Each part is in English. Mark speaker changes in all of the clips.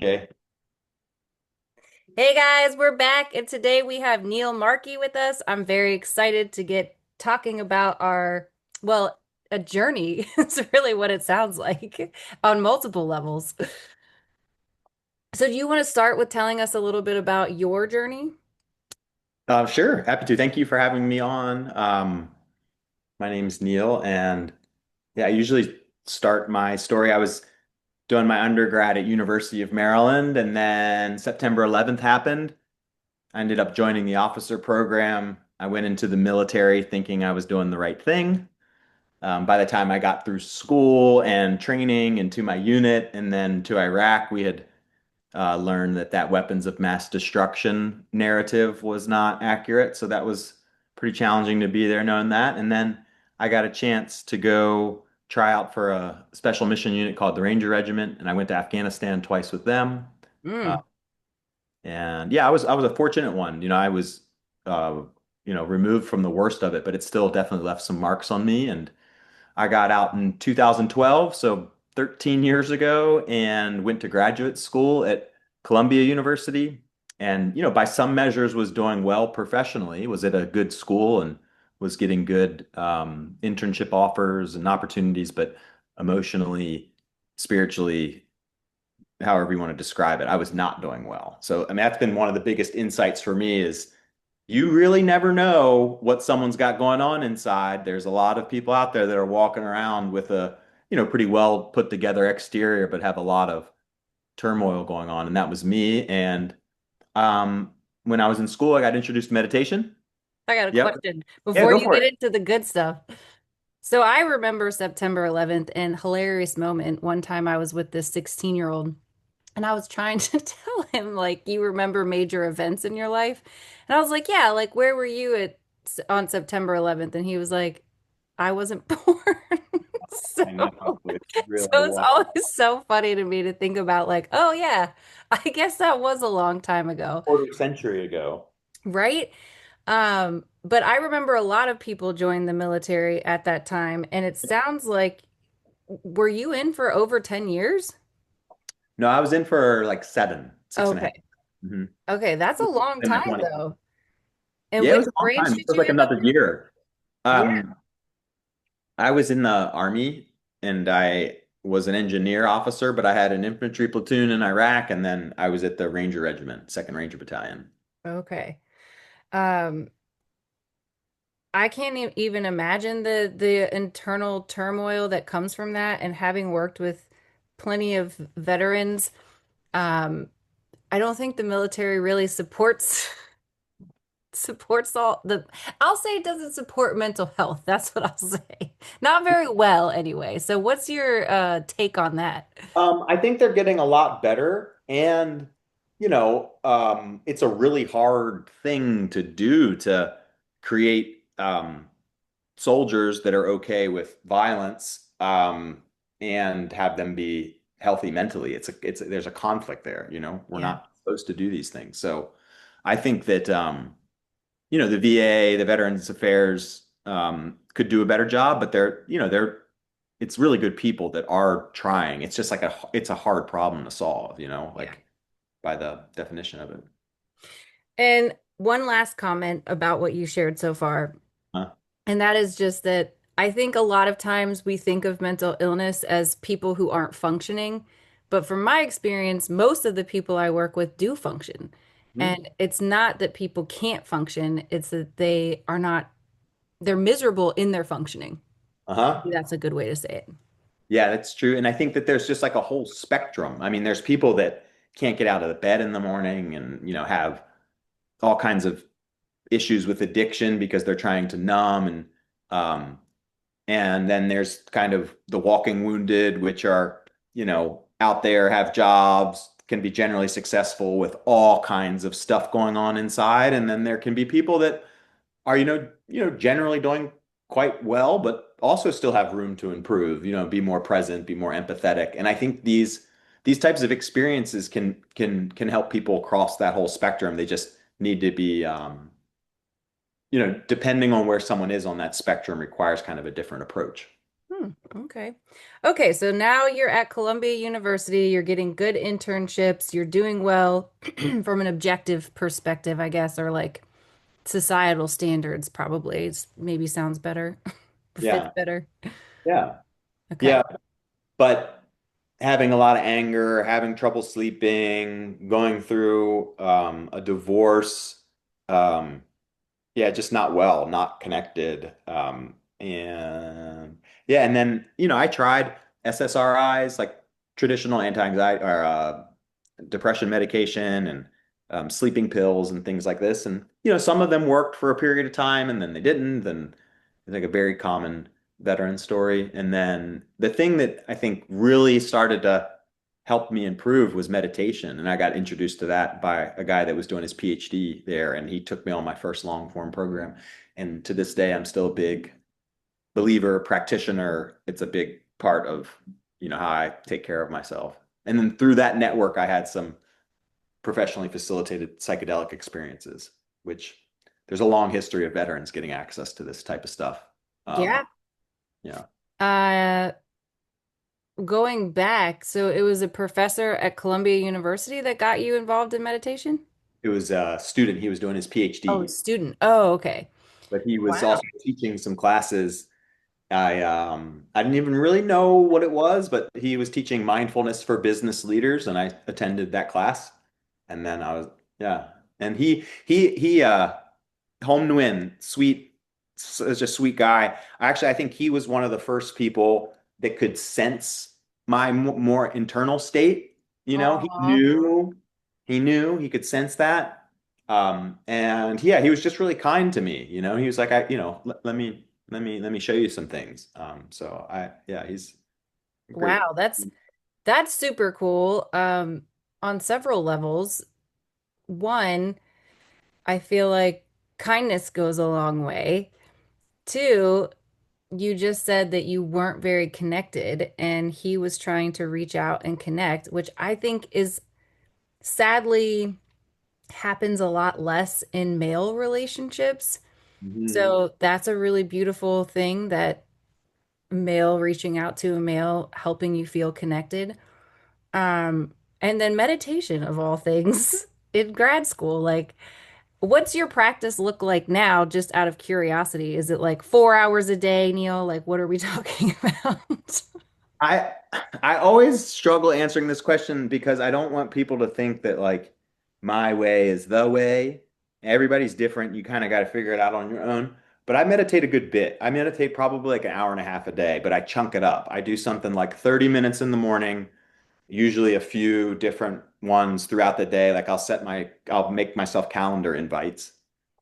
Speaker 1: Okay.
Speaker 2: Hey guys, we're back, and today we have Neil Markey with us. I'm very excited to get talking about well, a journey. It's really what it sounds like on multiple levels. So, do you want to start with telling us a little bit about your journey?
Speaker 1: Sure. Happy to. Thank you for having me on. My name's Neil, and yeah, I usually start my story. I was doing my undergrad at University of Maryland, and then September 11th happened. I ended up joining the officer program. I went into the military thinking I was doing the right thing. By the time I got through school and training and to my unit and then to Iraq, we had learned that weapons of mass destruction narrative was not accurate. So that was pretty challenging to be there knowing that. And then I got a chance to go try out for a special mission unit called the Ranger Regiment, and I went to Afghanistan twice with them. Uh,
Speaker 2: Mm.
Speaker 1: and yeah, I was a fortunate one. I was uh, removed from the worst of it, but it still definitely left some marks on me. And I got out in 2012, so 13 years ago, and went to graduate school at Columbia University. And, by some measures was doing well professionally, was at a good school and was getting good internship offers and opportunities, but emotionally, spiritually, however you want to describe it, I was not doing well. So, I mean, that's been one of the biggest insights for me is you really never know what someone's got going on inside. There's a lot of people out there that are walking around with a, pretty well put together exterior, but have a lot of turmoil going on. And that was me. And when I was in school, I got introduced to meditation.
Speaker 2: I got a
Speaker 1: Yep.
Speaker 2: question
Speaker 1: Yeah,
Speaker 2: before
Speaker 1: go
Speaker 2: you
Speaker 1: for
Speaker 2: get
Speaker 1: it.
Speaker 2: into the good stuff. So, I remember September 11th and hilarious moment. One time I was with this 16-year-old. And I was trying to tell him, like, you remember major events in your life? And I was like, yeah, like, where were you on September 11th? And he was like, I wasn't born. So,
Speaker 1: I know. It's really
Speaker 2: so it's
Speaker 1: wild.
Speaker 2: always so funny to me to think about, like, oh, yeah, I guess that was a long time ago,
Speaker 1: Quarter century ago.
Speaker 2: right? But I remember a lot of people joined the military at that time. And it sounds like, were you in for over 10 years?
Speaker 1: No, I was in for like seven, six and a half.
Speaker 2: Okay.
Speaker 1: Mm-hmm.
Speaker 2: Okay, that's a long
Speaker 1: In my
Speaker 2: time
Speaker 1: 20s.
Speaker 2: though. And
Speaker 1: Yeah, it
Speaker 2: which
Speaker 1: was a long
Speaker 2: branch
Speaker 1: time. It
Speaker 2: did
Speaker 1: was
Speaker 2: you
Speaker 1: like
Speaker 2: end up
Speaker 1: another
Speaker 2: in?
Speaker 1: year.
Speaker 2: Yeah.
Speaker 1: I was in the Army and I was an engineer officer, but I had an infantry platoon in Iraq, and then I was at the Ranger Regiment, 2nd Ranger Battalion.
Speaker 2: Okay. Um, I can't even imagine the internal turmoil that comes from that. And having worked with plenty of veterans, um, I don't think the military really supports all the. I'll say it doesn't support mental health. That's what I'll say. Not very well, anyway. So, what's your take on that?
Speaker 1: I think they're getting a lot better, and it's a really hard thing to do to create soldiers that are okay with violence, and have them be healthy mentally. There's a conflict there, We're
Speaker 2: Yeah.
Speaker 1: not supposed to do these things. So I think that the VA, the Veterans Affairs, could do a better job, but it's really good people that are trying. It's just like it's a hard problem to solve,
Speaker 2: Yeah.
Speaker 1: like by the definition of it.
Speaker 2: And one last comment about what you shared so far.
Speaker 1: Huh?
Speaker 2: And that is just that I think a lot of times we think of mental illness as people who aren't functioning. But from my experience, most of the people I work with do function.
Speaker 1: Hmm?
Speaker 2: And it's not that people can't function, it's that they're miserable in their functioning.
Speaker 1: Uh-huh.
Speaker 2: Maybe that's a good way to say it.
Speaker 1: Yeah, that's true. And I think that there's just like a whole spectrum. I mean, there's people that can't get out of the bed in the morning and, have all kinds of issues with addiction because they're trying to numb, um and then there's kind of the walking wounded, which are, out there, have jobs, can be generally successful with all kinds of stuff going on inside. And then there can be people that are, generally doing quite well, but also still have room to improve, be more present, be more empathetic. And I think these types of experiences can help people across that whole spectrum. They just need to be depending on where someone is on that spectrum requires kind of a different approach.
Speaker 2: Hmm, okay. Okay, so now you're at Columbia University, you're getting good internships, you're doing well from an objective perspective, I guess, or like societal standards, probably. It's maybe sounds better, fits
Speaker 1: Yeah.
Speaker 2: better.
Speaker 1: Yeah.
Speaker 2: Okay.
Speaker 1: Yeah. But having a lot of anger, having trouble sleeping, going through a divorce, um, yeah, just not well, not connected. And yeah, and then, I tried SSRIs, like traditional anti-anxiety or depression medication and sleeping pills and things like this. And, some of them worked for a period of time and then they didn't. And it's like a very common veteran story. And then the thing that I think really started to help me improve was meditation. And I got introduced to that by a guy that was doing his PhD there. And he took me on my first long form program. And to this day, I'm still a big believer, practitioner. It's a big part of, how I take care of myself. And then through that network, I had some professionally facilitated psychedelic experiences, which there's a long history of veterans getting access to this type of stuff. Um,
Speaker 2: Yeah.
Speaker 1: yeah,
Speaker 2: Uh, Going back, so it was a professor at Columbia University that got you involved in meditation?
Speaker 1: it was a student. He was doing his
Speaker 2: Oh,
Speaker 1: PhD,
Speaker 2: student. Oh, okay.
Speaker 1: but he was
Speaker 2: Wow.
Speaker 1: also teaching some classes. I didn't even really know what it was, but he was teaching mindfulness for business leaders, and I attended that class. And then I was, yeah. And he home Nguyen, sweet, such a sweet guy. Actually, I think he was one of the first people that could sense my more internal state. He
Speaker 2: Aw.
Speaker 1: knew he could sense that. And yeah, he was just really kind to me. He was like, let me show you some things. Yeah, he's great.
Speaker 2: Wow, that's super cool. On several levels. One, I feel like kindness goes a long way. Two, you just said that you weren't very connected and he was trying to reach out and connect, which I think is sadly happens a lot less in male relationships.
Speaker 1: Mhm.
Speaker 2: So that's a really beautiful thing that male reaching out to a male, helping you feel connected. And then meditation of all things in grad school. Like, what's your practice look like now, just out of curiosity? Is it like 4 hours a day, Neil? Like, what are we talking about?
Speaker 1: I I always struggle answering this question because I don't want people to think that like my way is the way. Everybody's different. You kind of got to figure it out on your own. But I meditate a good bit. I meditate probably like an hour and a half a day, but I chunk it up. I do something like 30 minutes in the morning, usually a few different ones throughout the day. Like I'll make myself calendar invites.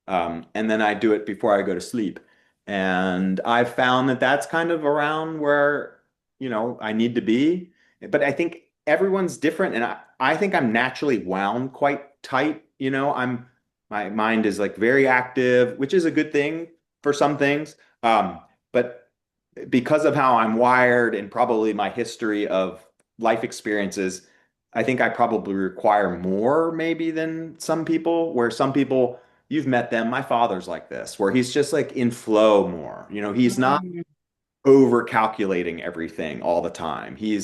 Speaker 1: And then I do it before I go to sleep. And I've found that that's kind of around where, I need to be. But I think everyone's different. And I think I'm naturally wound quite tight. My mind is like very active, which is a good thing for some things. But because of how I'm wired and probably my history of life experiences, I think I probably require more maybe than some people, where some people, you've met them. My father's like this, where he's just like in flow more. He's not
Speaker 2: Mm.
Speaker 1: over calculating everything all the time. He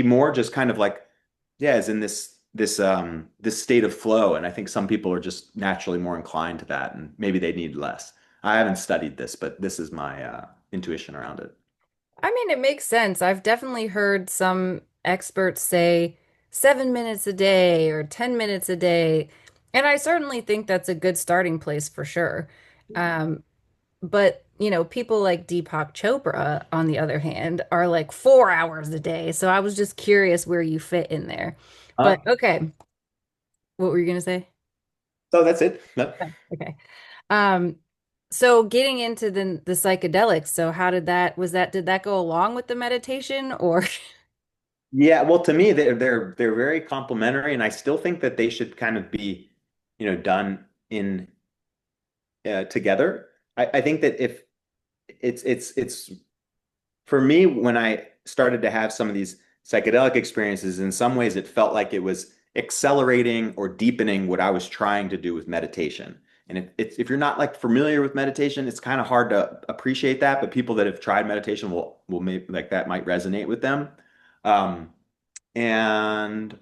Speaker 1: more just kind of like, yeah, is in this state of flow. And I think some people are just naturally more inclined to that, and maybe they need less. I haven't studied this, but this is my intuition around it.
Speaker 2: I mean, it makes sense. I've definitely heard some experts say 7 minutes a day or 10 minutes a day. And I certainly think that's a good starting place for sure. Um, but, people like Deepak Chopra, on the other hand, are like 4 hours a day. So I was just curious where you fit in there. But
Speaker 1: Uh,
Speaker 2: okay, what were you going to say?
Speaker 1: so that's it. No.
Speaker 2: Oh, okay. Um, so getting into the psychedelics, so how did that go along with the meditation or
Speaker 1: Yeah, well, to me, they're very complementary, and I still think that they should kind of be, done in together. I think that if it's for me, when I started to have some of these psychedelic experiences, in some ways it felt like it was accelerating or deepening what I was trying to do with meditation. And if you're not like familiar with meditation, it's kind of hard to appreciate that. But people that have tried meditation will maybe like that might resonate with them. Um, and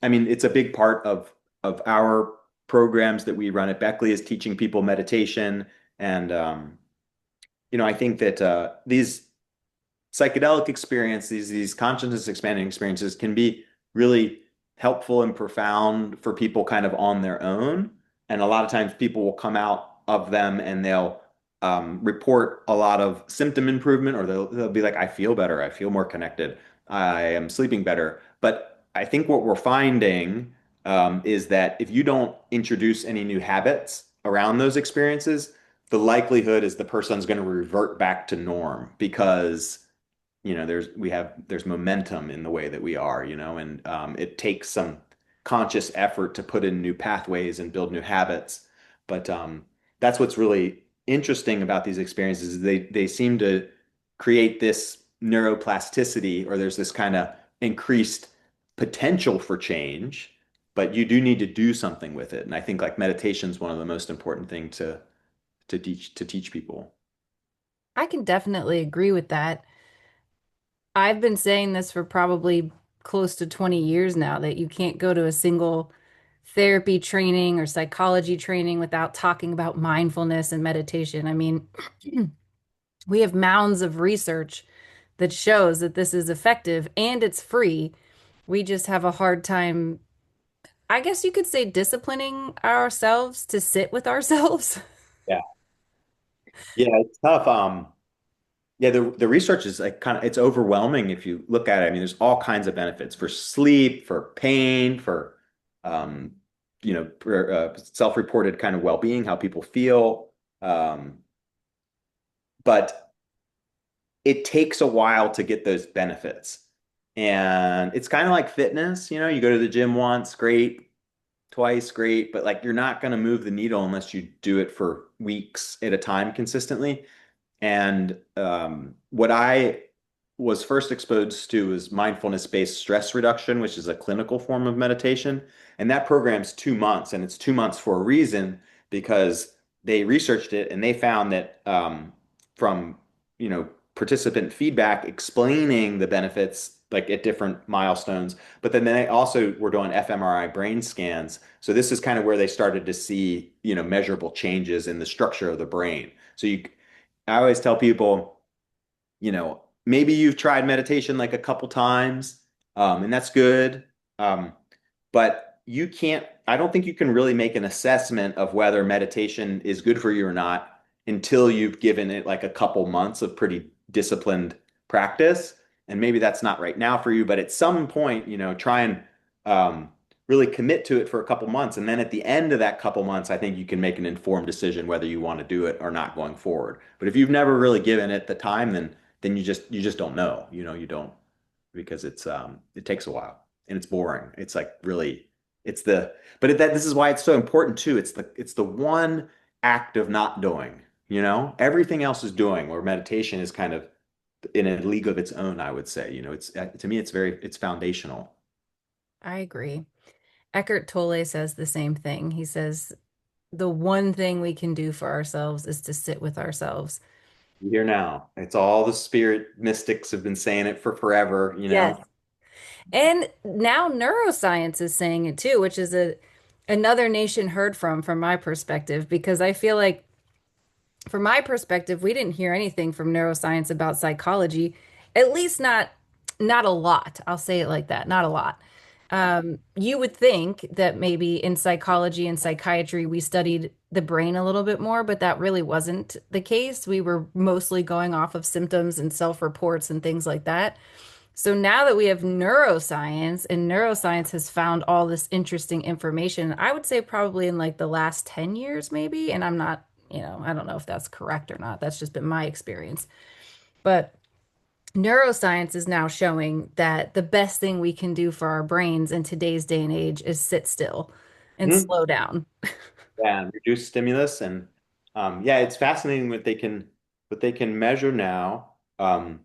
Speaker 1: I mean, it's a big part of our programs that we run at Beckley is teaching people meditation. And I think that these psychedelic experience, these consciousness expanding experiences can be really helpful and profound for people kind of on their own. And a lot of times people will come out of them and they'll report a lot of symptom improvement, or they'll be like, I feel better, I feel more connected, I am sleeping better. But I think what we're finding is that if you don't introduce any new habits around those experiences, the likelihood is the person's going to revert back to norm because there's momentum in the way that we are, and it takes some conscious effort to put in new pathways and build new habits. But that's what's really interesting about these experiences is they seem to create this neuroplasticity, or there's this kind of increased potential for change, but you do need to do something with it. And I think like meditation is one of the most important thing to teach people.
Speaker 2: I can definitely agree with that. I've been saying this for probably close to 20 years now that you can't go to a single therapy training or psychology training without talking about mindfulness and meditation. I mean, we have mounds of research that shows that this is effective and it's free. We just have a hard time, I guess you could say, disciplining ourselves to sit with ourselves.
Speaker 1: Yeah. Yeah, it's tough. Yeah, the research is like kind of it's overwhelming if you look at it. I mean, there's all kinds of benefits for sleep, for pain, for um, for, self-reported kind of well-being, how people feel. But it takes a while to get those benefits. And it's kind of like fitness, you go to the gym once, great, twice, great, but like you're not going to move the needle unless you do it for weeks at a time consistently. And what I was first exposed to was mindfulness-based stress reduction, which is a clinical form of meditation. And that program's 2 months, and it's 2 months for a reason because they researched it and they found that from participant feedback explaining the benefits like at different milestones, but then they also were doing fMRI brain scans. So this is kind of where they started to see measurable changes in the structure of the brain. I always tell people, maybe you've tried meditation like a couple times, and that's good. Um, but I don't think you can really make an assessment of whether meditation is good for you or not until you've given it like a couple months of pretty disciplined practice. And maybe that's not right now for you, but at some point, try and um, really commit to it for a couple months. And then at the end of that couple months, I think you can make an informed decision whether you want to do it or not going forward. But if you've never really given it the time, then you just don't know. You don't because it takes a while and it's boring. It's like really it's the but this is why it's so important too. It's the one act of not doing. Everything else is doing, where meditation is kind of in a league of its own, I would say. It's to me it's foundational.
Speaker 2: I agree. Eckhart Tolle says the same thing. He says the one thing we can do for ourselves is to sit with ourselves.
Speaker 1: Here now. It's all the spirit mystics have been saying it for forever.
Speaker 2: Yes. And now neuroscience is saying it too, which is another nation heard from my perspective, because I feel like from my perspective, we didn't hear anything from neuroscience about psychology, at least not a lot. I'll say it like that, not a lot. You would think that maybe in psychology and psychiatry we studied the brain a little bit more, but that really wasn't the case. We were mostly going off of symptoms and self-reports and things like that. So now that we have neuroscience and neuroscience has found all this interesting information, I would say probably in like the last 10 years, maybe. And I'm not, I don't know if that's correct or not. That's just been my experience. But neuroscience is now showing that the best thing we can do for our brains in today's day and age is sit still and
Speaker 1: Mhm.
Speaker 2: slow down.
Speaker 1: Yeah, and reduce stimulus and yeah, it's fascinating what they can measure now. And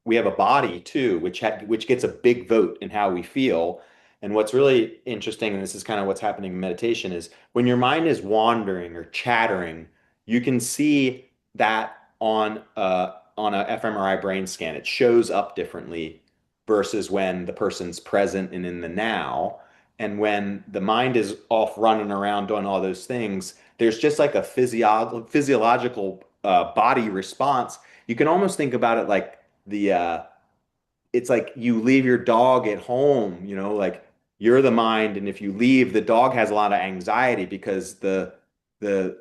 Speaker 1: we have a body too, which gets a big vote in how we feel. And what's really interesting, and this is kind of what's happening in meditation, is when your mind is wandering or chattering, you can see that on a fMRI brain scan. It shows up differently versus when the person's present and in the now. And when the mind is off running around doing all those things, there's just like a physiological body response. You can almost think about it like it's like you leave your dog at home, like you're the mind, and if you leave, the dog has a lot of anxiety because the the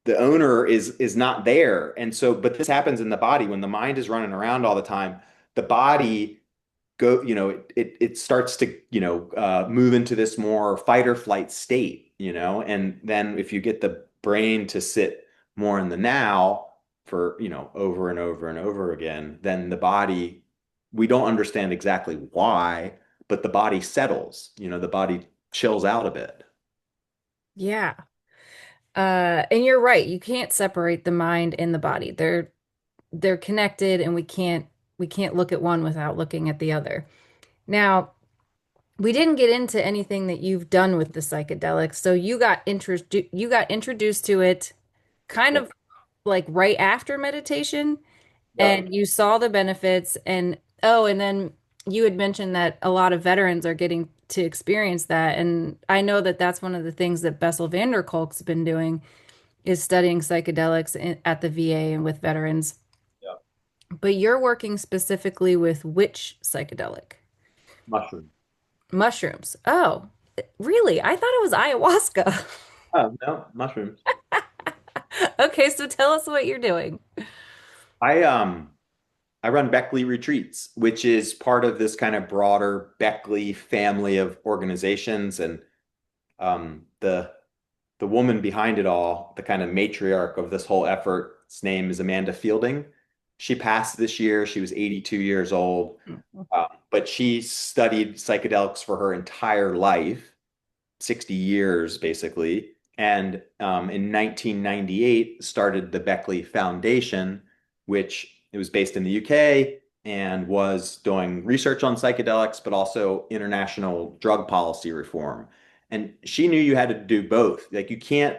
Speaker 1: the owner is not there. And so, but this happens in the body when the mind is running around all the time, the body it starts to, move into this more fight or flight state, and then if you get the brain to sit more in the now for, over and over and over again, then the body, we don't understand exactly why, but the body settles, the body chills out a bit.
Speaker 2: Yeah. And you're right. You can't separate the mind and the body. They're connected and we can't look at one without looking at the other. Now, we didn't get into anything that you've done with the psychedelics. So you got introduced to it kind
Speaker 1: Yep.
Speaker 2: of like right after meditation,
Speaker 1: Yep.
Speaker 2: and you saw the benefits. And oh, and then you had mentioned that a lot of veterans are getting to experience that. And I know that that's one of the things that Bessel van der Kolk's been doing is studying psychedelics at the VA and with veterans.
Speaker 1: Yep.
Speaker 2: But you're working specifically with which psychedelic?
Speaker 1: Mushroom.
Speaker 2: Mushrooms. Oh, really? I thought it was ayahuasca.
Speaker 1: Oh, no, mushrooms.
Speaker 2: Okay, so tell us what you're doing.
Speaker 1: I I run Beckley Retreats, which is part of this kind of broader Beckley family of organizations. And the woman behind it all, the kind of matriarch of this whole effort, its name is Amanda Fielding. She passed this year. She was 82 years old, but she studied psychedelics for her entire life. 60 years basically. And in 1998 started the Beckley Foundation, which it was based in the UK and was doing research on psychedelics, but also international drug policy reform. And she knew you had to do both. Like you can't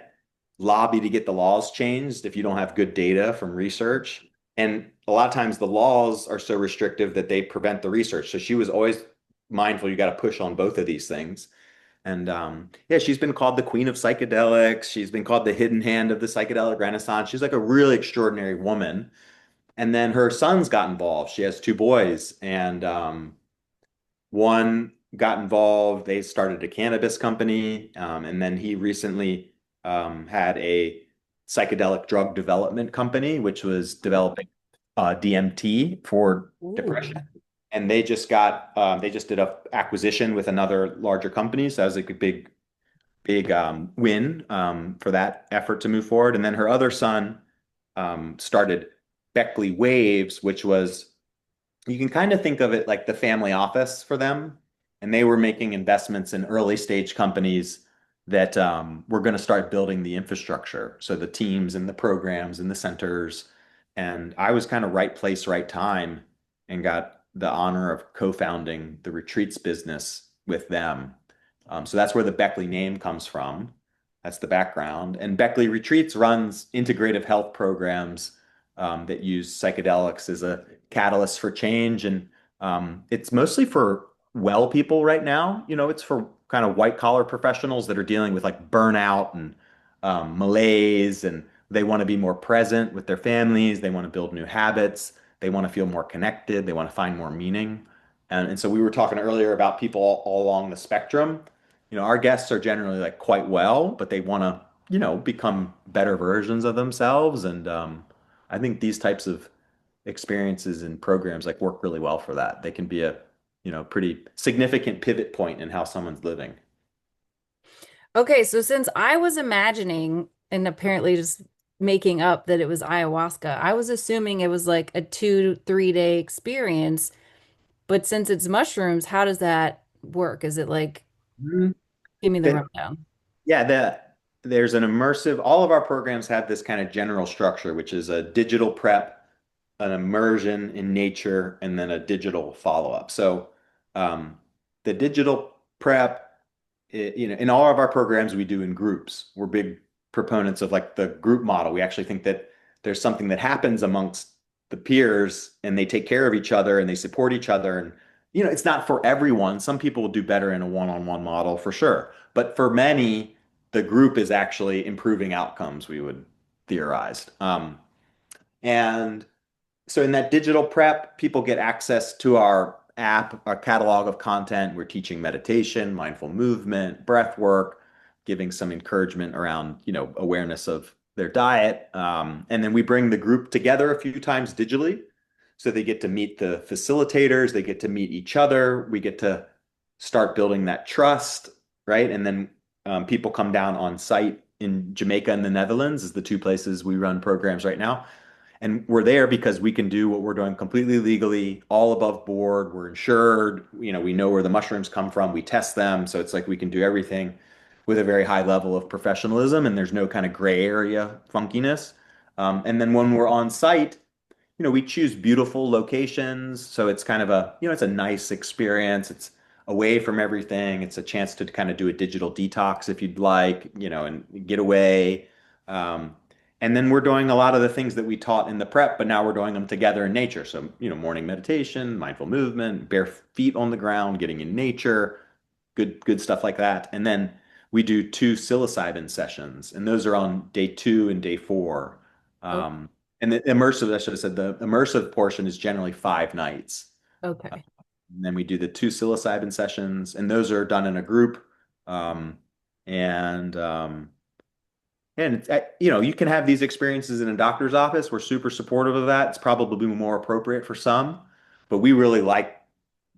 Speaker 1: lobby to get the laws changed if you don't have good data from research. And a lot of times the laws are so restrictive that they prevent the research. So she was always mindful you got to push on both of these things. And yeah, she's been called the queen of psychedelics. She's been called the hidden hand of the psychedelic renaissance. She's like a really extraordinary woman. And then her sons got involved. She has two boys, and one got involved. They started a cannabis company, and then he recently had a psychedelic drug development company, which was developing DMT for
Speaker 2: Ooh.
Speaker 1: depression. And they just did a acquisition with another larger company. So that was like a big win for that effort to move forward. And then her other son started Beckley Waves, which was, you can kind of think of it like the family office for them. And they were making investments in early stage companies that were going to start building the infrastructure. So the teams and the programs and the centers. And I was kind of right place, right time, and got the honor of co-founding the retreats business with them. So that's where the Beckley name comes from. That's the background. And Beckley Retreats runs integrative health programs that use psychedelics as a catalyst for change. And it's mostly for well people right now. It's for kind of white collar professionals that are dealing with like burnout and malaise, and they want to be more present with their families. They want to build new habits. They want to feel more connected. They want to find more meaning. And so we were talking earlier about people all along the spectrum. Our guests are generally like quite well, but they want to, become better versions of themselves. And I think these types of experiences and programs like work really well for that. They can be a, pretty significant pivot point in how someone's living.
Speaker 2: Okay, so since I was imagining and apparently just making up that it was ayahuasca, I was assuming it was like a 2, 3 day experience. But since it's mushrooms, how does that work? Is it like,
Speaker 1: Mhm.
Speaker 2: give me the
Speaker 1: That,
Speaker 2: rundown?
Speaker 1: yeah, there's an immersive, all of our programs have this kind of general structure, which is a digital prep, an immersion in nature, and then a digital follow-up. So, um, the digital prep, in all of our programs we do in groups. We're big proponents of like the group model. We actually think that there's something that happens amongst the peers and they take care of each other and they support each other. And, it's not for everyone. Some people will do better in a one-on-one model for sure. But for many, the group is actually improving outcomes, we would theorize. And so in that digital prep, people get access to our app, our catalog of content. We're teaching meditation, mindful movement, breath work, giving some encouragement around, awareness of their diet. And then we bring the group together a few times digitally. So they get to meet the facilitators, they get to meet each other, we get to start building that trust, right? And then people come down on site in Jamaica and the Netherlands is the two places we run programs right now. And we're there because we can do what we're doing completely legally, all above board. We're insured. We know where the mushrooms come from. We test them. So it's like we can do everything with a very high level of professionalism, and there's no kind of gray area funkiness. And then when we're on site, we choose beautiful locations. So it's kind of it's a nice experience. It's away from everything. It's a chance to kind of do a digital detox if you'd like, and get away. Um, and then we're doing a lot of the things that we taught in the prep, but now we're doing them together in nature. So, morning meditation, mindful movement, bare feet on the ground, getting in nature, good stuff like that. And then we do two psilocybin sessions, and those are on day 2 and day 4.
Speaker 2: Oh,
Speaker 1: Um, and the immersive, I should have said, the immersive portion is generally 5 nights.
Speaker 2: okay.
Speaker 1: And then we do the two psilocybin sessions, and those are done in a group. Um, and you can have these experiences in a doctor's office. We're super supportive of that. It's probably more appropriate for some, but we really like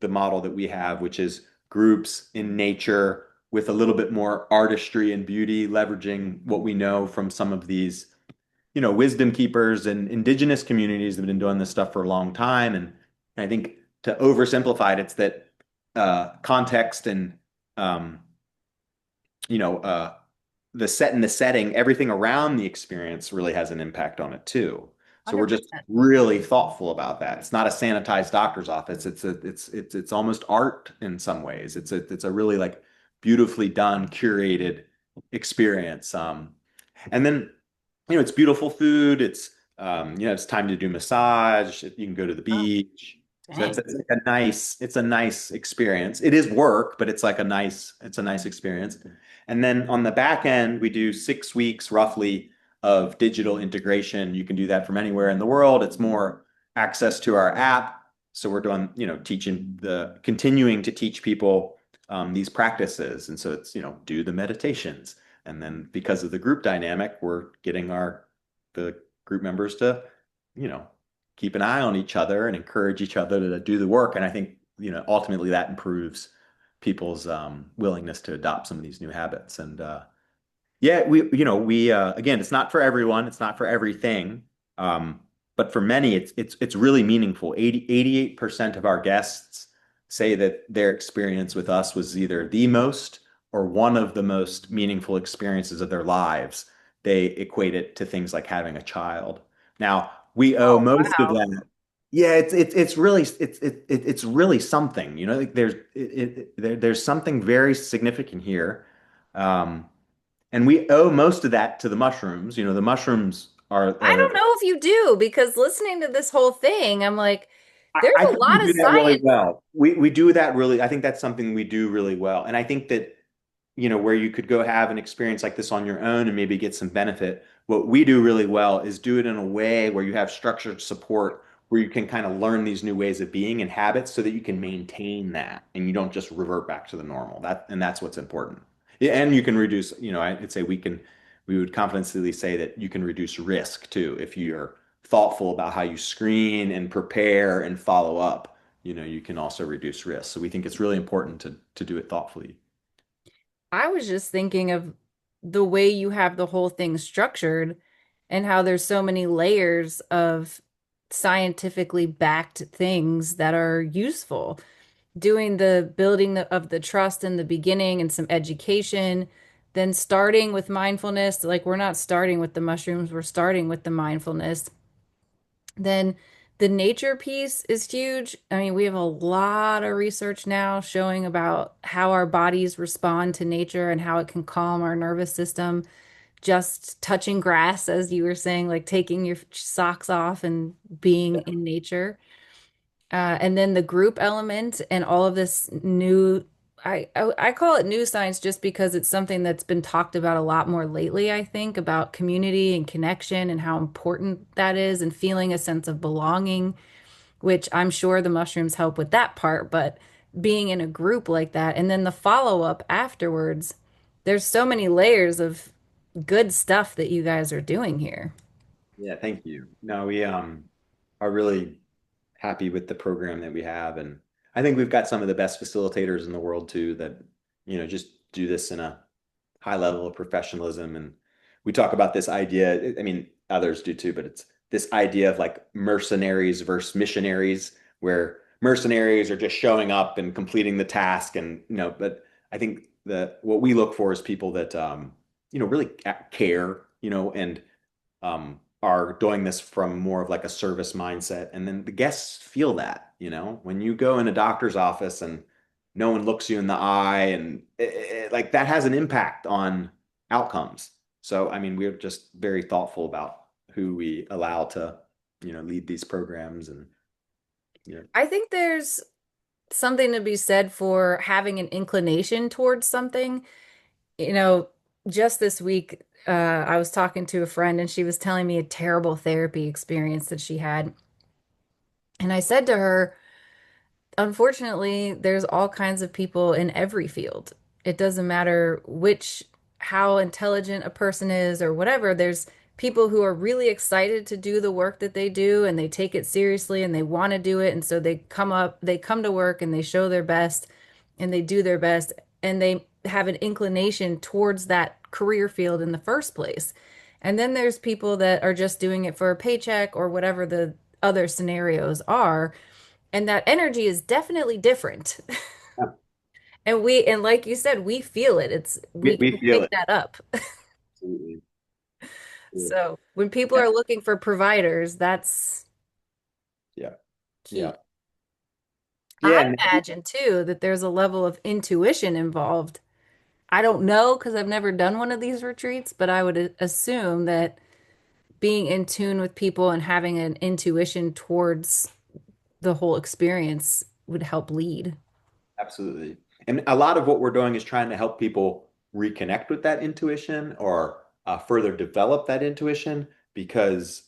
Speaker 1: the model that we have, which is groups in nature with a little bit more artistry and beauty, leveraging what we know from some of these, wisdom keepers and indigenous communities that have been doing this stuff for a long time. And I think to oversimplify it, it's that context and um, you know, the set and the setting, everything around the experience really has an impact on it too. So we're just
Speaker 2: 100%.
Speaker 1: really thoughtful about that. It's not a sanitized doctor's office. It's almost art in some ways. It's a really like beautifully done, curated experience. And then it's beautiful food. It's time to do massage. You can go to the
Speaker 2: Oh,
Speaker 1: beach. So
Speaker 2: dang.
Speaker 1: it's a nice experience. It is work, but it's a nice experience. And then on the back end, we do 6 weeks roughly of digital integration. You can do that from anywhere in the world. It's more access to our app. So we're doing, continuing to teach people these practices. And so it's, do the meditations. And then because of the group dynamic, we're getting the group members to, you know, keep an eye on each other and encourage each other to do the work. And I think, ultimately that improves people's willingness to adopt some of these new habits. And yeah, we again, it's not for everyone, it's not for everything. Um, but for many, it's really meaningful. 88% of our guests say that their experience with us was either the most or one of the most meaningful experiences of their lives. They equate it to things like having a child. Now, we owe
Speaker 2: Oh,
Speaker 1: most of
Speaker 2: wow.
Speaker 1: that. Yeah, it's really something. Like there's something very significant here. Um, and we owe most of that to the mushrooms. The mushrooms are,
Speaker 2: I don't know if you do because listening to this whole thing, I'm like, there's
Speaker 1: I
Speaker 2: a
Speaker 1: think we
Speaker 2: lot of
Speaker 1: do that really
Speaker 2: science.
Speaker 1: well. We do that really, I think that's something we do really well. And I think that where you could go have an experience like this on your own and maybe get some benefit. What we do really well is do it in a way where you have structured support, where you can kind of learn these new ways of being and habits so that you can maintain that and you don't just revert back to the normal. That's what's important. Yeah, and you can reduce, I'd say we would confidently say that you can reduce risk too if you're thoughtful about how you screen and prepare and follow up. You can also reduce risk. So we think it's really important to do it thoughtfully.
Speaker 2: I was just thinking of the way you have the whole thing structured and how there's so many layers of scientifically backed things that are useful. Doing the building of the trust in the beginning and some education, then starting with mindfulness. Like we're not starting with the mushrooms, we're starting with the mindfulness. Then The nature piece is huge. I mean, we have a lot of research now showing about how our bodies respond to nature and how it can calm our nervous system. Just touching grass, as you were saying, like taking your socks off and being in nature. And then the group element and all of this new, I call it new science just because it's something that's been talked about a lot more lately, I think, about community and connection and how important that is and feeling a sense of belonging, which I'm sure the mushrooms help with that part, but being in a group like that and then the follow-up afterwards, there's so many layers of good stuff that you guys are doing here.
Speaker 1: Yeah, thank you. No, we are really happy with the program that we have, and I think we've got some of the best facilitators in the world too that, just do this in a high level of professionalism. And we talk about this idea, I mean, others do too, but it's this idea of like mercenaries versus missionaries, where mercenaries are just showing up and completing the task, and but I think that what we look for is people that really care, and are doing this from more of like a service mindset. And then the guests feel that, when you go in a doctor's office and no one looks you in the eye, and like that has an impact on outcomes. So, I mean, we're just very thoughtful about who we allow to, lead these programs. And, you know,
Speaker 2: I think there's something to be said for having an inclination towards something. You know, just this week, I was talking to a friend and she was telling me a terrible therapy experience that she had. And I said to her, unfortunately, there's all kinds of people in every field. It doesn't matter how intelligent a person is or whatever. There's people who are really excited to do the work that they do and they take it seriously and they want to do it. And so they come to work and they show their best and they do their best and they have an inclination towards that career field in the first place. And then there's people that are just doing it for a paycheck or whatever the other scenarios are, and that energy is definitely different.
Speaker 1: yeah,
Speaker 2: And like you said, we feel it. We
Speaker 1: we
Speaker 2: can
Speaker 1: feel
Speaker 2: make
Speaker 1: it.
Speaker 2: that up.
Speaker 1: Absolutely.
Speaker 2: So when people
Speaker 1: Yeah.
Speaker 2: are looking for providers, that's
Speaker 1: Yeah. Yeah.
Speaker 2: key.
Speaker 1: Yeah.
Speaker 2: I
Speaker 1: And
Speaker 2: imagine too that there's a level of intuition involved. I don't know because I've never done one of these retreats, but I would assume that being in tune with people and having an intuition towards the whole experience would help lead.
Speaker 1: absolutely. And a lot of what we're doing is trying to help people reconnect with that intuition, or further develop that intuition, because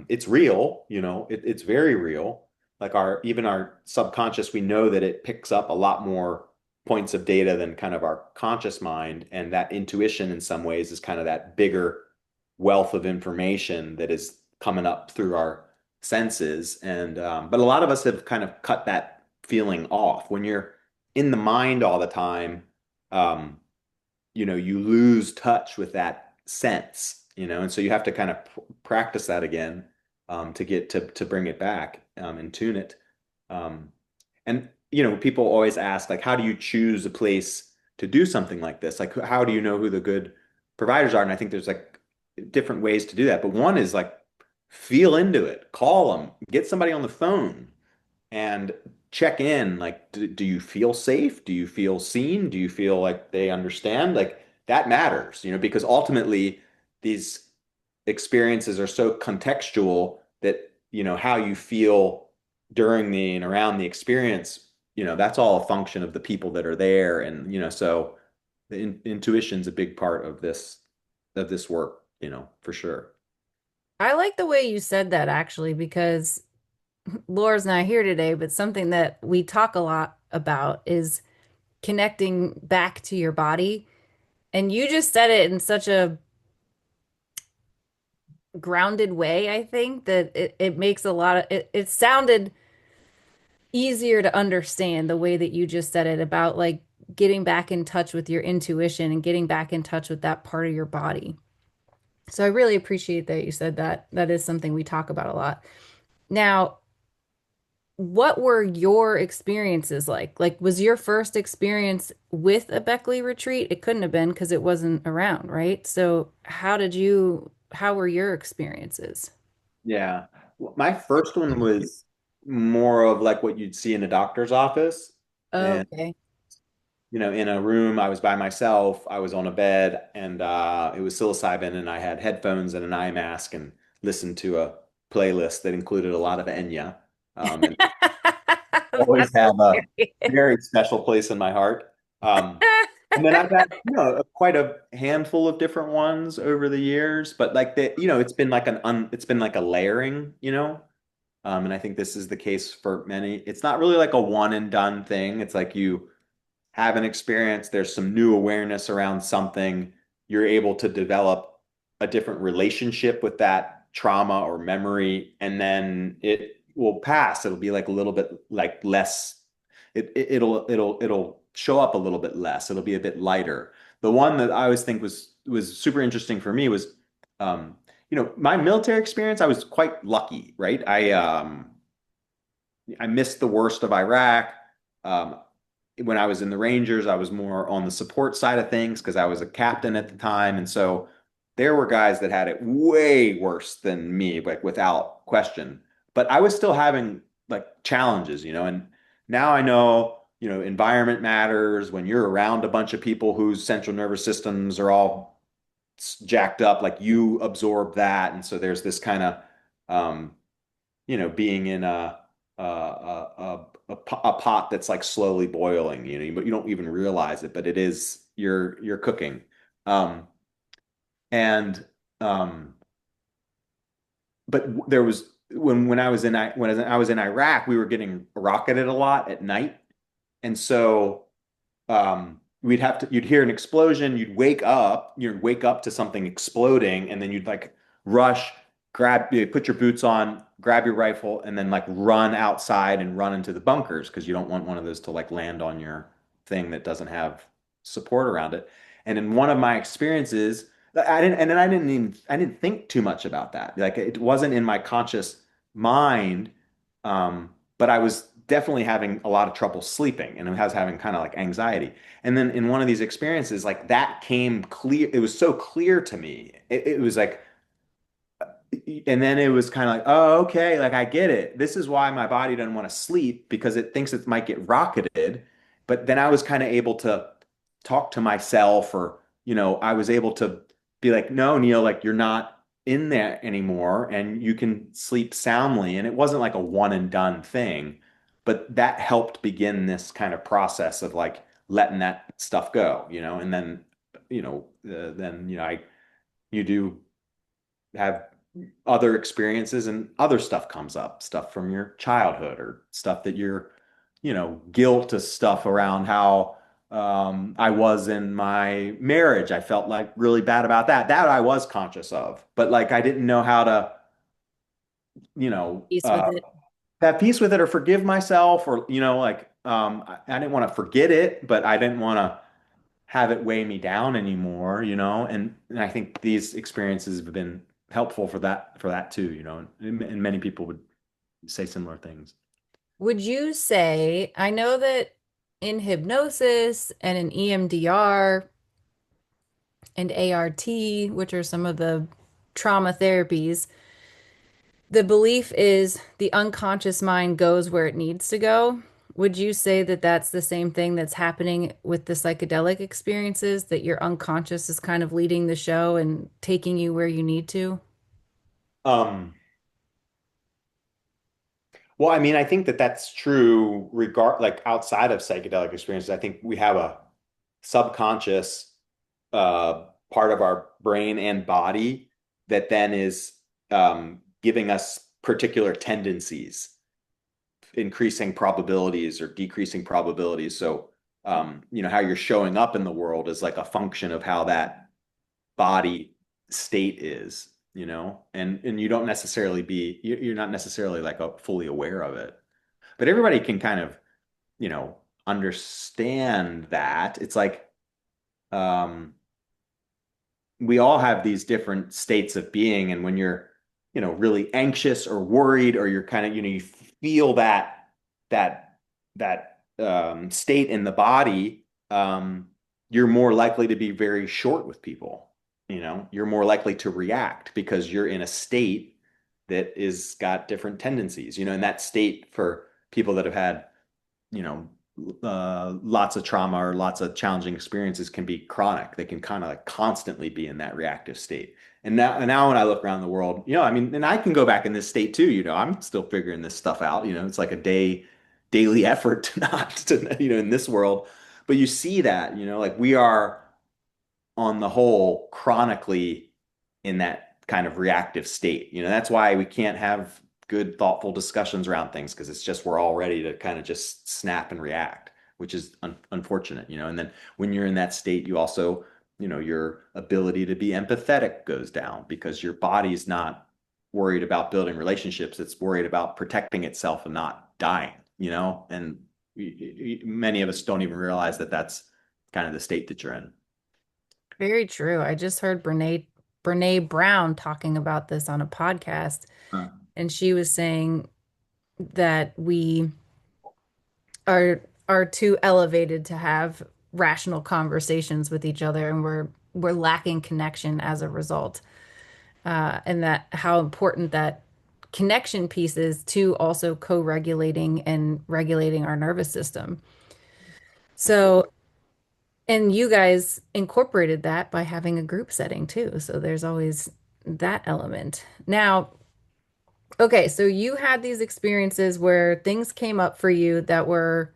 Speaker 1: it's real, it's very real. Like even our subconscious, we know that it picks up a lot more points of data than kind of our conscious mind. And that intuition in some ways is kind of that bigger wealth of information that is coming up through our senses. And but a lot of us have kind of cut that feeling off. When you're in the mind all the time, um, you lose touch with that sense, and so you have to kind of practice that again, to get to bring it back, and tune it. Um, and people always ask, like, how do you choose a place to do something like this? Like, how do you know who the good providers are? And I think there's like different ways to do that. But one is like feel into it, call them, get somebody on the phone, and check in. Like, do you feel safe? Do you feel seen? Do you feel like they understand? Like that matters, because ultimately these experiences are so contextual that, how you feel during the and around the experience, that's all a function of the people that are there. And, so the intuition's a big part of this work, for sure.
Speaker 2: I like the way you said that actually, because Laura's not here today, but something that we talk a lot about is connecting back to your body. And you just said it in such a grounded way, I think, that it makes a lot of it sounded easier to understand the way that you just said it about like getting back in touch with your intuition and getting back in touch with that part of your body. So I really appreciate that you said that. That is something we talk about a lot. Now, what were your experiences like? Like, was your first experience with a Beckley retreat? It couldn't have been because it wasn't around, right? So, how were your experiences?
Speaker 1: Yeah. My first one was more of like what you'd see in a doctor's office. And,
Speaker 2: Okay.
Speaker 1: in a room, I was by myself, I was on a bed, and it was psilocybin, and I had headphones and an eye mask and listened to a playlist that included a lot of Enya. And always
Speaker 2: That's
Speaker 1: have a
Speaker 2: hilarious.
Speaker 1: very special place in my heart. And then I've had, quite a handful of different ones over the years, but like it's been like it's been like a layering, and I think this is the case for many. It's not really like a one and done thing. It's like you have an experience, there's some new awareness around something, you're able to develop a different relationship with that trauma or memory, and then it will pass. It'll be like a little bit like less, it'll show up a little bit less. It'll be a bit lighter. The one that I always think was super interesting for me was my military experience. I was quite lucky, right? I missed the worst of Iraq. Um, when I was in the Rangers, I was more on the support side of things because I was a captain at the time. And so there were guys that had it way worse than me, like without question. But I was still having like challenges, and now I know, environment matters when you're around a bunch of people whose central nervous systems are all jacked up, like you absorb that. And so there's this kind of, um, being in a pot that's like slowly boiling, you don't even realize it, but it is you're cooking. Um, and but there was when I was in Iraq, we were getting rocketed a lot at night, and so you'd hear an explosion, you'd wake up to something exploding, and then you'd like rush, put your boots on, grab your rifle, and then like run outside and run into the bunkers because you don't want one of those to like land on your thing that doesn't have support around it. And in one of my experiences, I didn't think too much about that. Like it wasn't in my conscious mind, but I was definitely having a lot of trouble sleeping and I was having kind of like anxiety. And then in one of these experiences, like that came clear. It was so clear to me. It was like, and then it was kind of like, oh, okay, like I get it. This is why my body doesn't want to sleep because it thinks it might get rocketed. But then I was kind of able to talk to myself, or, I was able to be like, no, Neil, like you're not in there anymore and you can sleep soundly. And it wasn't like a one and done thing, but that helped begin this kind of process of like letting that stuff go, and then, you do have other experiences and other stuff comes up, stuff from your childhood or stuff that you're, guilt to stuff around how I was in my marriage. I felt like really bad about that. That I was conscious of, but like I didn't know how to, you know,
Speaker 2: Peace
Speaker 1: uh,
Speaker 2: with it.
Speaker 1: have peace with it or forgive myself or, like I didn't want to forget it, but I didn't want to have it weigh me down anymore, and I think these experiences have been helpful for that too, and many people would say similar things.
Speaker 2: Would you say, I know that in hypnosis and in EMDR and ART, which are some of the trauma therapies, the belief is the unconscious mind goes where it needs to go. Would you say that that's the same thing that's happening with the psychedelic experiences, that your unconscious is kind of leading the show and taking you where you need to?
Speaker 1: Um, well, I mean, I think that that's true like outside of psychedelic experiences. I think we have a subconscious part of our brain and body that then is giving us particular tendencies, increasing probabilities or decreasing probabilities. So, how you're showing up in the world is like a function of how that body state is, and you don't necessarily you're not necessarily like fully aware of it. But everybody can kind of, understand that. It's like, um, we all have these different states of being, and when you're, really anxious or worried, or you're kind of, you feel that state in the body, you're more likely to be very short with people. You're more likely to react because you're in a state. that is got different tendencies, and that state for people that have had, you know, lots of trauma or lots of challenging experiences can be chronic. They can kind of like constantly be in that reactive state. And now when I look around the world, I mean, and I can go back in this state too, I'm still figuring this stuff out. It's like a daily effort to not to, in this world. But you see that, like we are on the whole chronically in that kind of reactive state. That's why we can't have good, thoughtful discussions around things because it's just we're all ready to kind of just snap and react, which is unfortunate. And then when you're in that state, you also, your ability to be empathetic goes down because your body's not worried about building relationships. It's worried about protecting itself and not dying. And many of us don't even realize that that's kind of the state that you're in.
Speaker 2: Very true. I just heard Brene Brown talking about this on a podcast,
Speaker 1: Uh,
Speaker 2: and she was saying that we are too elevated to have rational conversations with each other, and we're lacking connection as a result. And that how important that connection piece is to also co-regulating and regulating our nervous system.
Speaker 1: Absolutely.
Speaker 2: So, and you guys incorporated that by having a group setting too. So there's always that element. Now, okay, so you had these experiences where things came up for you that were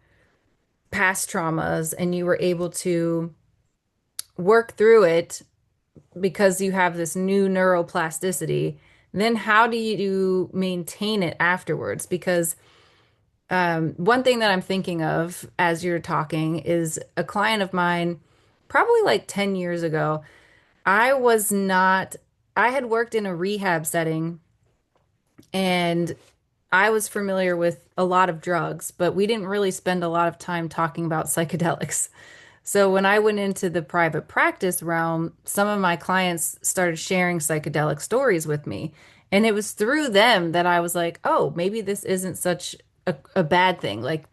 Speaker 2: past traumas and you were able to work through it because you have this new neuroplasticity. Then how do you maintain it afterwards? Because one thing that I'm thinking of as you're talking is a client of mine, probably like 10 years ago. I was not, I had worked in a rehab setting and I was familiar with a lot of drugs, but we didn't really spend a lot of time talking about psychedelics. So when I went into the private practice realm, some of my clients started sharing psychedelic stories with me. And it was through them that I was like, oh, maybe this isn't such a bad thing. Like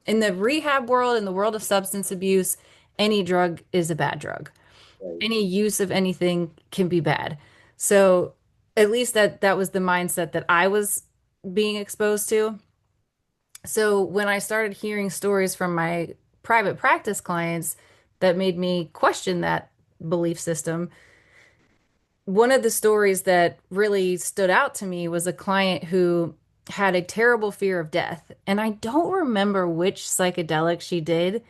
Speaker 2: in the rehab world, in the world of substance abuse, any drug is a bad drug.
Speaker 1: Right.
Speaker 2: Any use of anything can be bad. So at least that was the mindset that I was being exposed to. So when I started hearing stories from my private practice clients that made me question that belief system, one of the stories that really stood out to me was a client who had a terrible fear of death. And I don't remember which psychedelic she did,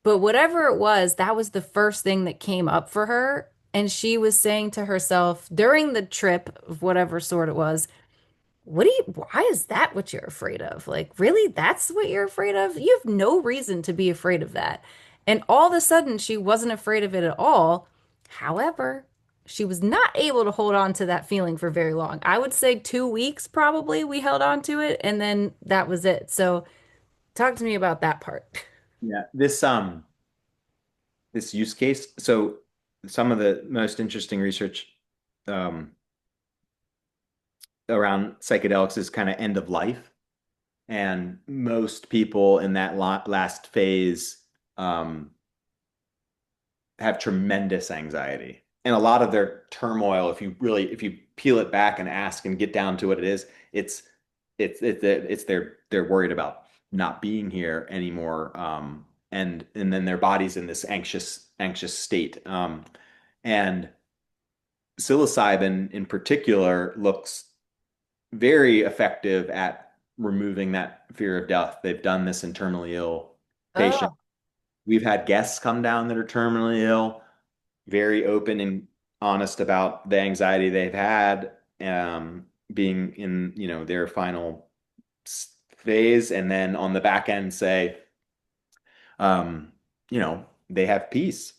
Speaker 2: but whatever it was, that was the first thing that came up for her. And she was saying to herself during the trip of whatever sort it was, why is that what you're afraid of? Like, really? That's what you're afraid of? You have no reason to be afraid of that. And all of a sudden, she wasn't afraid of it at all. However, she was not able to hold on to that feeling for very long. I would say 2 weeks probably we held on to it, and then that was it. So, talk to me about that part.
Speaker 1: Yeah. This use case. So some of the most interesting research um, around psychedelics is kind of end of life. And most people in that last phase um, have tremendous anxiety. And a lot of their turmoil, if you peel it back and ask and get down to what it is, it's it's they're worried about not being here anymore. And then their body's in this anxious state. And psilocybin in particular looks very effective at removing that fear of death. They've done this in terminally ill patients.
Speaker 2: Oh,
Speaker 1: We've had guests come down that are terminally ill, very open and honest about the anxiety they've had, being in, their final phase, and then on the back end say, they have peace.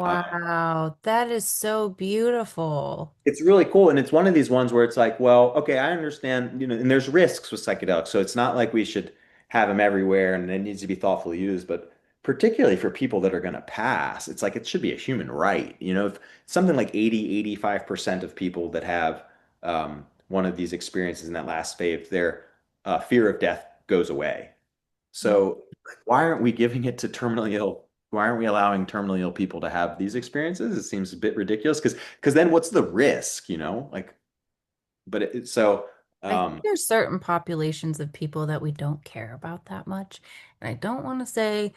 Speaker 1: Uh,
Speaker 2: wow. That is so beautiful.
Speaker 1: it's really cool. And it's one of these ones where it's like, well, okay, I understand, and there's risks with psychedelics. So it's not like we should have them everywhere and it needs to be thoughtfully used. But particularly for people that are going to pass, it's like it should be a human right. If something like 85% of people that have one of these experiences in that last phase, their fear of death goes away. So why aren't we giving it to terminally ill? Why aren't we allowing terminally ill people to have these experiences? It seems a bit ridiculous because then what's the risk, Like but so
Speaker 2: I think
Speaker 1: um,
Speaker 2: there's certain populations of people that we don't care about that much. And I don't want to say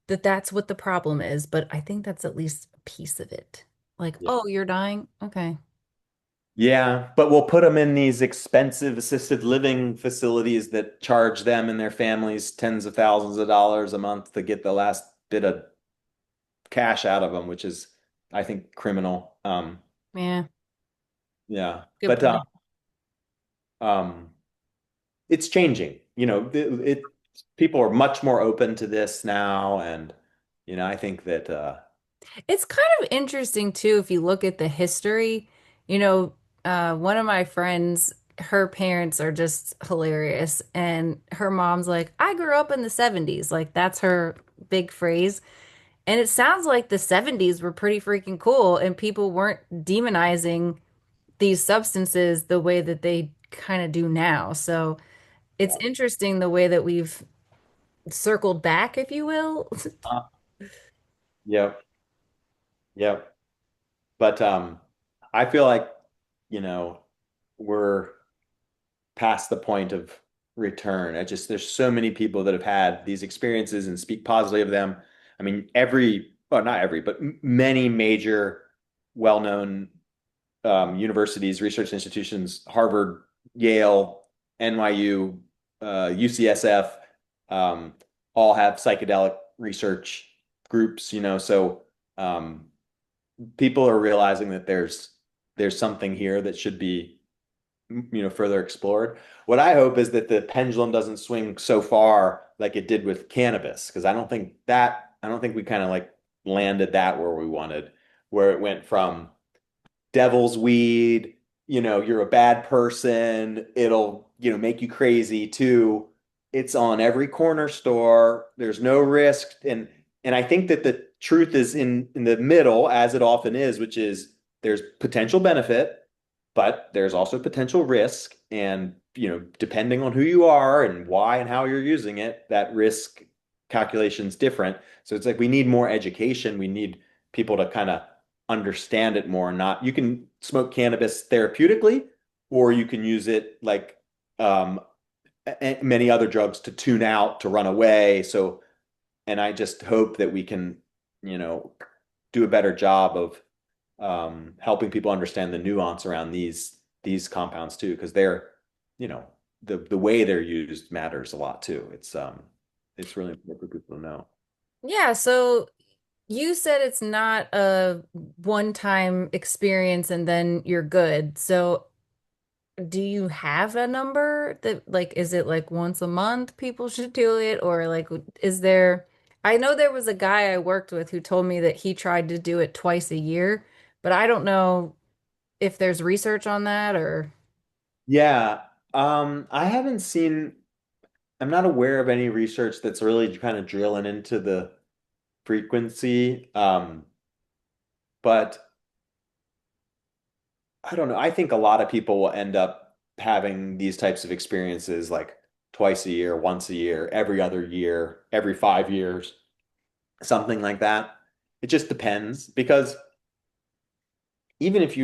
Speaker 2: that that's what the problem is, but I think that's at least a piece of it. Like,
Speaker 1: yeah.
Speaker 2: oh, you're dying? Okay.
Speaker 1: Yeah, but we'll put them in these expensive assisted living facilities that charge them and their families tens of thousands of dollars a month to get the last bit of cash out of them, which is, I think, criminal.
Speaker 2: Yeah,
Speaker 1: Yeah,
Speaker 2: good
Speaker 1: but
Speaker 2: point.
Speaker 1: um, it's changing. People are much more open to this now, and I think that
Speaker 2: It's kind of interesting too if you look at the history. You know, one of my friends, her parents are just hilarious, and her mom's like, "I grew up in the 70s." Like that's her big phrase. And it sounds like the 70s were pretty freaking cool, and people weren't demonizing these substances the way that they kind of do now. So it's
Speaker 1: yeah,
Speaker 2: interesting the way that we've circled back, if you will.
Speaker 1: uh, yep, yep. But I feel like you know we're past the point of return. There's so many people that have had these experiences and speak positively of them. I mean, well, not every, but many major, well-known universities, research institutions, Harvard, Yale, NYU, UCSF, um, all have psychedelic research groups, so um, people are realizing that there's something here that should be further explored. What I hope is that the pendulum doesn't swing so far like it did with cannabis, because I don't think we kind of like landed that where we wanted, where it went from devil's weed, you're a bad person, it'll, make you crazy, to it's on every corner store, there's no risk. And I think that the truth is in the middle, as it often is, which is there's potential benefit, but there's also potential risk. And, depending on who you are and why and how you're using it, that risk calculation's different. So it's like we need more education. We need people to kind of understand it more. Not you can smoke cannabis therapeutically, or you can use it like um, many other drugs to tune out, to run away. So, and I just hope that we can, you know, do a better job of helping people understand the nuance around these compounds too, because they're, you know, the way they're used matters a lot too. It's really important for people to know.
Speaker 2: Yeah, so you said it's not a one-time experience and then you're good. So do you have a number that like is it like once a month people should do it or like is there I know there was a guy I worked with who told me that he tried to do it twice a year, but I don't know if there's research on that or
Speaker 1: Yeah, I haven't seen. I'm not aware of any research that's really kind of drilling into the frequency. But I don't know. I think a lot of people will end up having these types of experiences like twice a year, once a year, every other year, every 5 years, something like that. It just depends because even if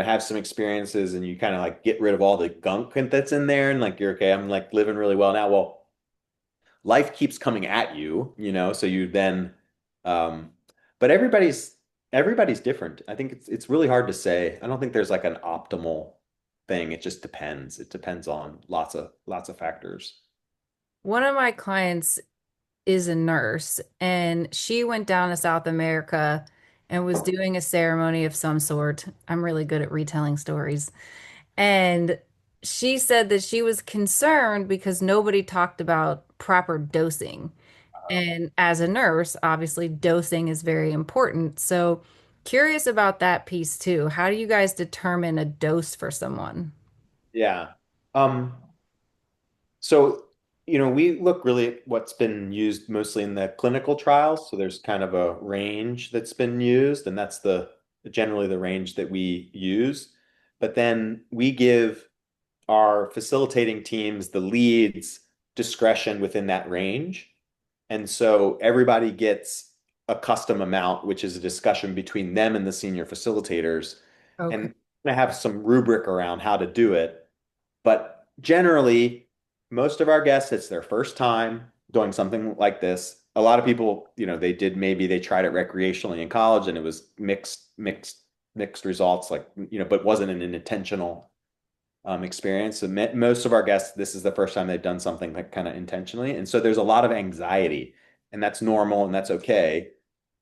Speaker 1: have some experiences and you kind of like get rid of all the gunk that's in there and like you're okay, I'm like living really well now. Well, life keeps coming at you, so you then um but everybody's different. I think it's really hard to say. I don't think there's like an optimal thing. It just depends. It depends on lots of factors.
Speaker 2: one of my clients is a nurse and she went down to South America and was doing a ceremony of some sort. I'm really good at retelling stories. And she said that she was concerned because nobody talked about proper dosing. And as a nurse, obviously dosing is very important. So curious about that piece too. How do you guys determine a dose for someone?
Speaker 1: Yeah. So, we look really at what's been used mostly in the clinical trials. So there's kind of a range that's been used, and that's the generally the range that we use. But then we give our facilitating teams, the leads, discretion within that range. And so everybody gets a custom amount, which is a discussion between them and the senior facilitators.
Speaker 2: Okay.
Speaker 1: And to have some rubric around how to do it. But generally, most of our guests, it's their first time doing something like this. A lot of people, they did maybe they tried it recreationally in college and it was mixed results, like, but wasn't an intentional experience. So most of our guests, this is the first time they've done something like kind of intentionally. And so there's a lot of anxiety, and that's normal and that's okay.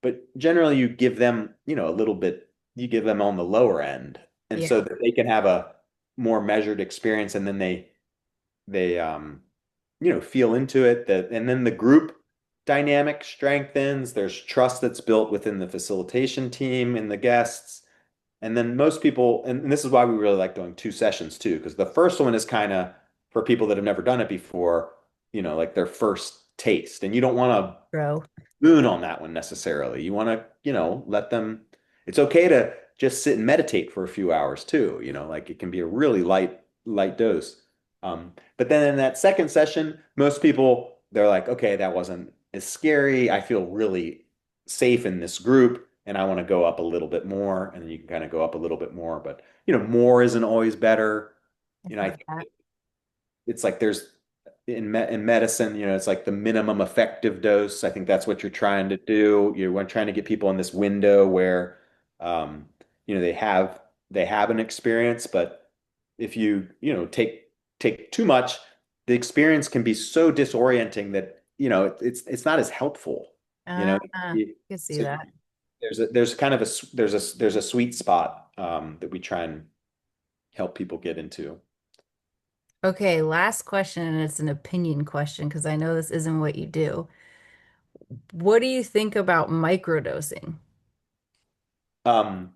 Speaker 1: But generally, you give them, a little bit, you give them on the lower end. And
Speaker 2: Yeah.
Speaker 1: so that they can have a more measured experience, and then they feel into it, and then the group dynamic strengthens. There's trust that's built within the facilitation team and the guests. And then most people, and this is why we really like doing two sessions too, because the first one is kind of for people that have never done it before, like their first taste. And you don't want to
Speaker 2: Bro.
Speaker 1: spoon on that one necessarily. You want to, let them, it's okay to just sit and meditate for a few hours too, like it can be a really light dose. But then in that second session, most people, they're like, okay, that wasn't as scary. I feel really safe in this group and I want to go up a little bit more. And then you can kind of go up a little bit more, but more isn't always better.
Speaker 2: I've
Speaker 1: I
Speaker 2: heard
Speaker 1: think
Speaker 2: that.
Speaker 1: it's like there's in medicine, it's like the minimum effective dose. I think that's what you're trying to do. You're trying to get people in this window where, um, they have an experience, but if you take too much, the experience can be so disorienting that it's not as helpful. You know,
Speaker 2: I
Speaker 1: You-
Speaker 2: can see
Speaker 1: so
Speaker 2: that.
Speaker 1: there's kind of there's a sweet spot that we try and help people get into.
Speaker 2: Okay, last question, and it's an opinion question because I know this isn't what you do. What do you think about microdosing?
Speaker 1: Um,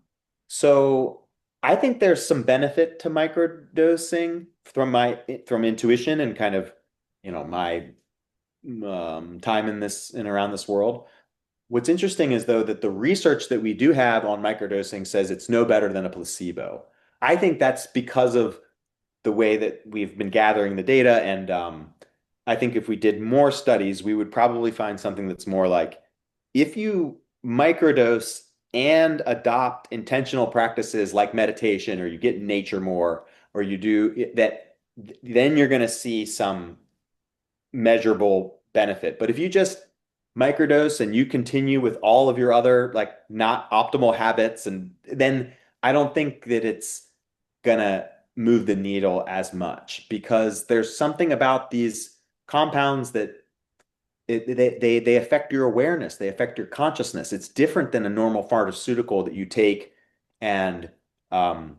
Speaker 1: so I think there's some benefit to microdosing from intuition and kind of, my time in this and around this world. What's interesting is though that the research that we do have on microdosing says it's no better than a placebo. I think that's because of the way that we've been gathering the data. And I think if we did more studies, we would probably find something that's more like if you microdose and adopt intentional practices like meditation, or you get in nature more, or you do that, then you're going to see some measurable benefit. But if you just microdose and you continue with all of your other like not optimal habits, and then I don't think that it's gonna move the needle as much because there's something about these compounds that they affect your awareness, they affect your consciousness. It's different than a normal pharmaceutical that you take and um,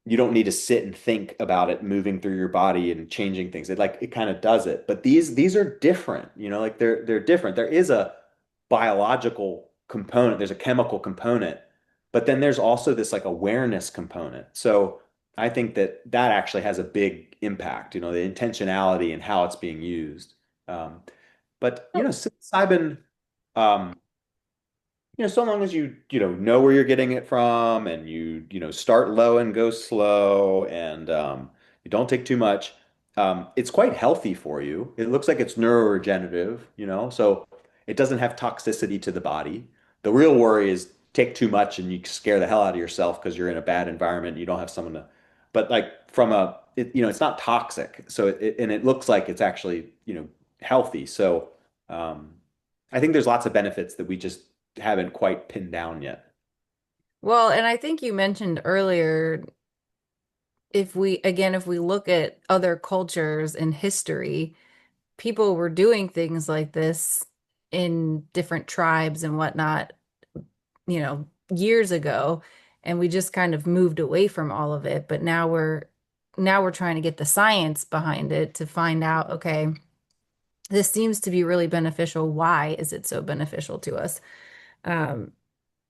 Speaker 1: you don't need to sit and think about it moving through your body and changing things. It kind of does it. But these are different, like they're different. There is a biological component, there's a chemical component, but then there's also this like awareness component. So I think that actually has a big impact, the intentionality and how it's being used. But psilocybin, um, so long as you know where you're getting it from, and you start low and go slow, and you don't take too much, it's quite healthy for you. It looks like it's neuroregenerative, so it doesn't have toxicity to the body. The real worry is take too much and you scare the hell out of yourself because you're in a bad environment and you don't have someone to, but like it's not toxic. So and it looks like it's actually, healthy. So, um, I think there's lots of benefits that we just haven't quite pinned down yet.
Speaker 2: Well, and I think you mentioned earlier, if we look at other cultures in history, people were doing things like this in different tribes and whatnot, years ago, and we just kind of moved away from all of it. But now we're trying to get the science behind it to find out, okay, this seems to be really beneficial. Why is it so beneficial to us? Um,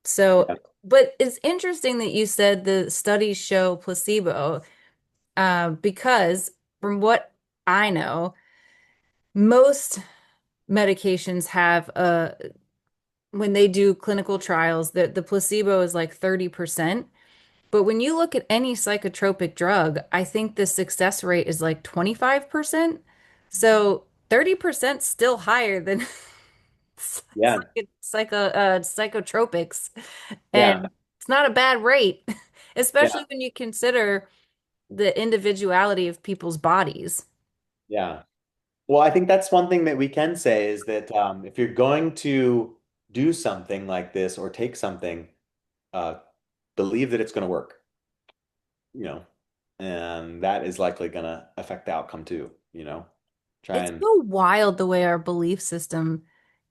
Speaker 2: so,
Speaker 1: Yeah.
Speaker 2: but it's interesting that you said the studies show placebo, because from what I know, most medications have when they do clinical trials, the placebo is like 30%. But when you look at any psychotropic drug, I think the success rate is like 25%. So 30% still higher than
Speaker 1: Yeah.
Speaker 2: psychotropics.
Speaker 1: Yeah.
Speaker 2: And it's not a bad rate. especially
Speaker 1: Yeah.
Speaker 2: when you consider the individuality of people's bodies.
Speaker 1: Yeah. Well, I think that's one thing that we can say is that if you're going to do something like this or take something, uh, believe that it's going to work, you know, and that is likely going to affect the outcome too, you know. Try
Speaker 2: It's
Speaker 1: and
Speaker 2: so wild the way our belief system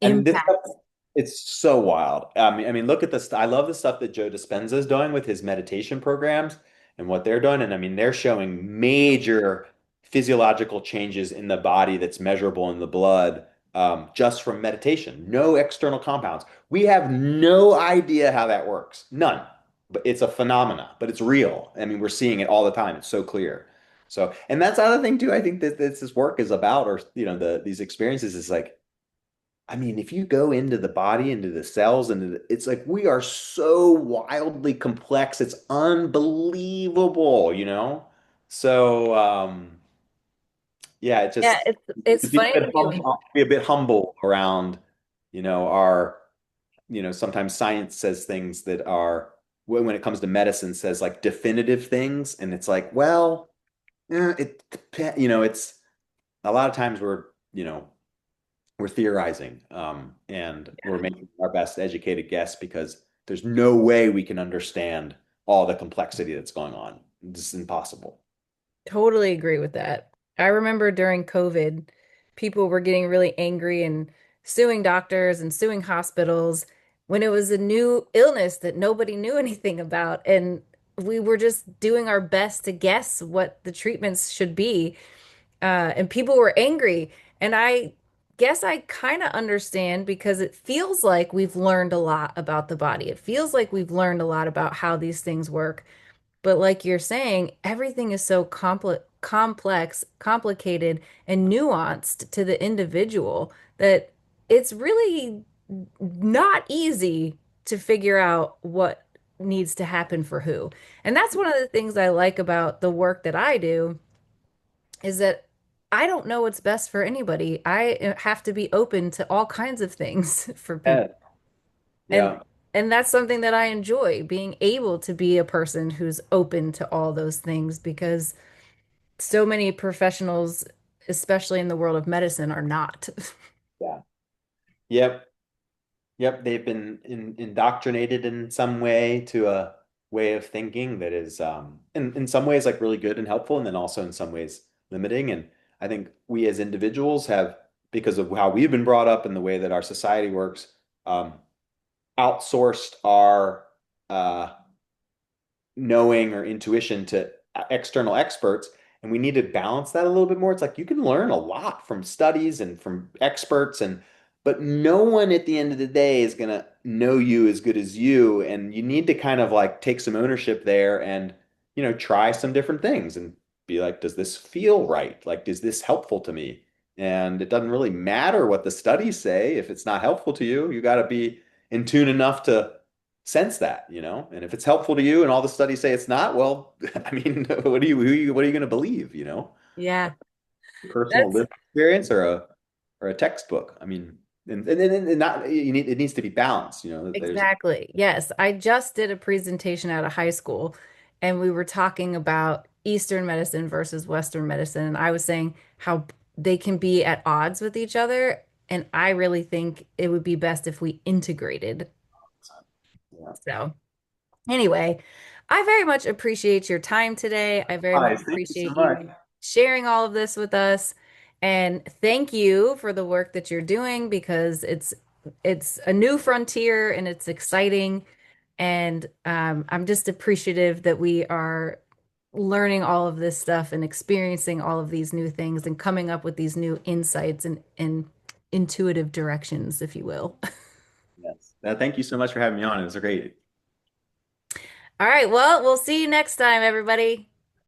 Speaker 1: And this stuff,
Speaker 2: impacts.
Speaker 1: it's so wild. I mean, look at this. I love the stuff that Joe Dispenza is doing with his meditation programs and what they're doing. And I mean, they're showing major physiological changes in the body that's measurable in the blood just from meditation. No external compounds. We have no idea how that works. None. But it's a phenomena, but it's real. I mean, we're seeing it all the time. It's so clear. So, and that's the other thing too. I think that this work is about, or these experiences is like I mean, if you go into the body, into the cells, it's like we are so wildly complex. It's unbelievable, you know? So, yeah, it
Speaker 2: Yeah,
Speaker 1: just
Speaker 2: it's
Speaker 1: to be
Speaker 2: funny to be like,
Speaker 1: be a bit humble around, our, sometimes science says things that are, when it comes to medicine, says like definitive things. And it's like, well, it depends, it's a lot of times we're theorizing, and we're making our best educated guess because there's no way we can understand all the complexity that's going on. It's impossible.
Speaker 2: totally agree with that. I remember during COVID, people were getting really angry and suing doctors and suing hospitals when it was a new illness that nobody knew anything about. And we were just doing our best to guess what the treatments should be. And people were angry. And I guess I kind of understand because it feels like we've learned a lot about the body. It feels like we've learned a lot about how these things work. But like you're saying, everything is so complex, complicated, and nuanced to the individual that it's really not easy to figure out what needs to happen for who. And that's one of the things I like about the work that I do is that I don't know what's best for anybody. I have to be open to all kinds of things for people.
Speaker 1: Yeah.
Speaker 2: And
Speaker 1: Yeah.
Speaker 2: and that's something that I enjoy, being able to be a person who's open to all those things because so many professionals, especially in the world of medicine, are not.
Speaker 1: Yeah. Yep. Yep. They've been indoctrinated in some way to a way of thinking that is, in some ways, like really good and helpful, and then also in some ways limiting. And I think we as individuals have, because of how we've been brought up and the way that our society works, um, outsourced our uh, knowing or intuition to external experts. And we need to balance that a little bit more. It's like you can learn a lot from studies and from experts, but no one at the end of the day is going to know you as good as you. And you need to kind of like take some ownership there and, try some different things and be like, does this feel right? Like, is this helpful to me? And it doesn't really matter what the studies say. If it's not helpful to you, you got to be in tune enough to sense that, and if it's helpful to you and all the studies say it's not, well, I mean, what are you going to believe,
Speaker 2: Yeah,
Speaker 1: personal
Speaker 2: that's
Speaker 1: lived experience or a textbook? I mean, and not it needs to be balanced, there's
Speaker 2: exactly. Yes, I just did a presentation out of high school and we were talking about Eastern medicine versus Western medicine. And I was saying how they can be at odds with each other. And I really think it would be best if we integrated.
Speaker 1: yeah.
Speaker 2: So, anyway, I very much appreciate your time today. I very much
Speaker 1: Guys, thank you so
Speaker 2: appreciate
Speaker 1: much.
Speaker 2: you sharing all of this with us. And thank you for the work that you're doing because it's a new frontier and it's exciting. And I'm just appreciative that we are learning all of this stuff and experiencing all of these new things and coming up with these new insights and intuitive directions, if you will.
Speaker 1: Yes. Thank you so much for having me on. It was great.
Speaker 2: All right, well, we'll see you next time, everybody.